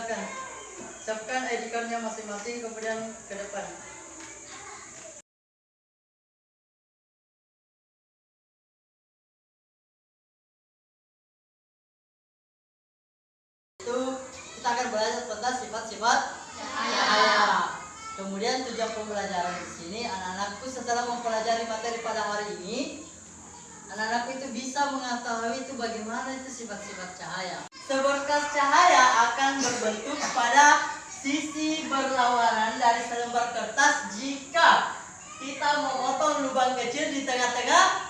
silakan. Siapkan ID card-nya masing-masing, kemudian ke depan. Itu kita akan belajar tentang sifat-sifat cahaya. Kemudian tujuan pembelajaran di sini, anak-anakku setelah mempelajari materi pada hari ini, anak-anakku itu bisa mengetahui itu bagaimana itu sifat-sifat cahaya. Seberkas cahaya akan berbentuk pada sisi berlawanan dari selembar kertas jika kita memotong lubang kecil di tengah-tengah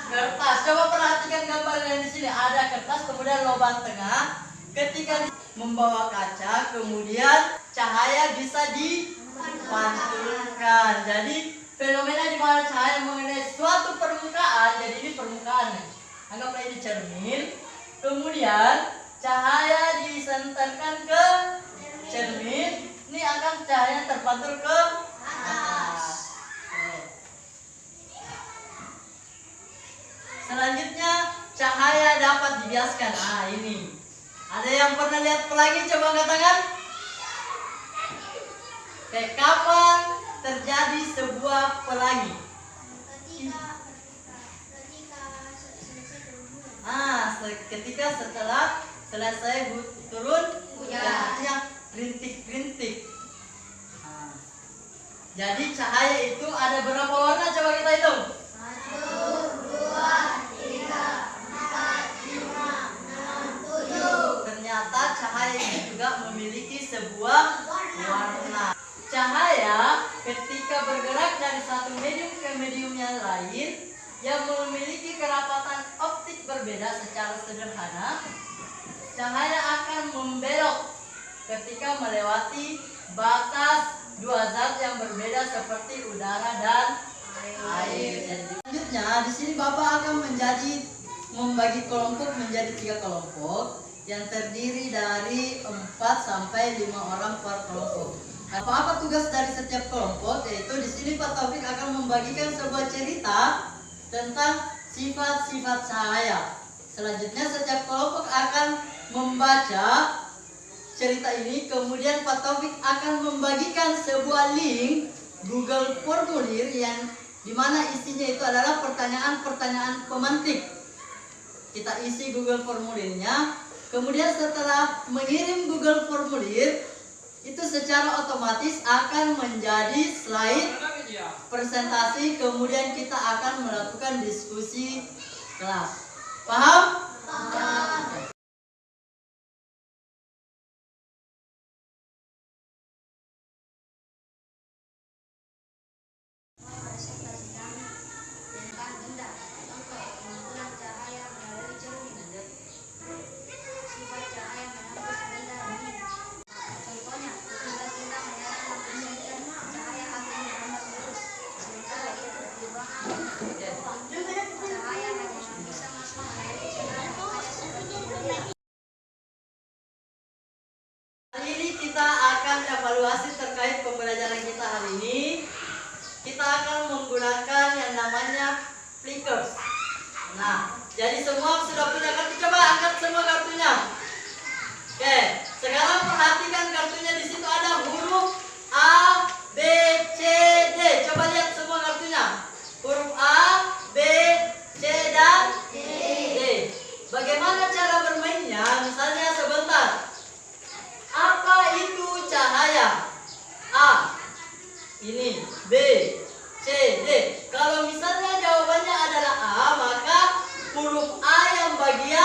kertas. Coba perhatikan gambar yang di sini, ada kertas kemudian lubang tengah. Ketika membawa kaca, kemudian cahaya bisa dipantulkan. Jadi fenomena di mana cahaya mengenai suatu permukaan, jadi ini permukaan. Anggaplah ini cermin. Kemudian cahaya disenterkan ke cermin. Ini akan cahaya terpantul ke atas. Selanjutnya cahaya dapat dibiaskan. Nah ini. Ada yang pernah lihat pelangi? Coba angkat tangan. Kapan terjadi sebuah pelangi? Ketika setelah selesai turun hujan, artinya rintik-rintik. Jadi cahaya itu ada berapa warna? Coba kita hitung. 1, 2, 3, 4, 5, 6, 7. Ternyata cahaya ini juga memiliki sebuah warna. Cahaya ketika bergerak dari satu medium ke medium yang lain yang memiliki kerapatan optik berbeda, secara sederhana cahaya akan membelok ketika melewati batas dua zat yang berbeda seperti udara dan air. Selanjutnya di sini Bapak akan membagi kelompok menjadi 3 kelompok yang terdiri dari 4 sampai 5 orang per kelompok. Apa tugas dari setiap kelompok? Yaitu di sini Pak Taufik akan membagikan sebuah cerita tentang sifat-sifat cahaya. Selanjutnya setiap kelompok akan membaca cerita ini, kemudian Pak Taufik akan membagikan sebuah link Google formulir yang dimana isinya itu adalah pertanyaan-pertanyaan pemantik. Kita isi Google formulirnya, kemudian setelah mengirim Google formulir itu secara otomatis akan menjadi slide presentasi, kemudian kita akan melakukan diskusi kelas. Paham? Paham. Kita akan evaluasi terkait pembelajaran kita hari ini. Kita akan menggunakan yang namanya flickers. Nah, jadi semua sudah punya kartu, coba angkat semua kartunya. Oke, sekarang perhatikan kartunya, di situ ada huruf A, B, C, D. Coba lihat semua kartunya. Huruf A, B, C, dan D. Bagaimana cara bermainnya? Misalnya sebentar. Apa itu cahaya? A. Ini. B. C. D. Kalau misalnya jawabannya adalah A, maka huruf A yang bagian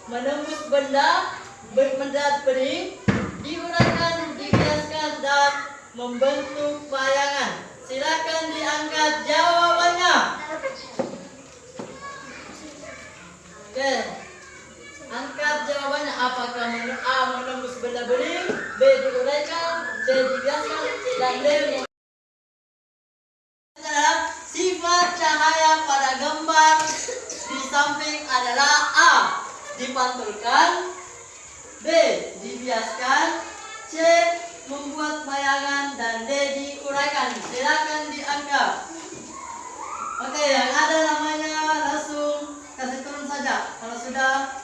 menembus benda, bermendat bening, diuraikan, dibiaskan, dan membentuk bayangan. Silakan diangkat jawabannya. Oke, angkat jawabannya. Apakah A menembus benda bening, B diuraikan, C dibiaskan, dan D adalah sifat cahaya pada gambar di samping adalah A dipantulkan, B dibiaskan, C membuat bayangan, dan D diuraikan. Silakan dianggap. Oke, yang ada namanya langsung kasih turun saja. Kalau sudah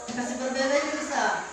kasih berbeda bisa.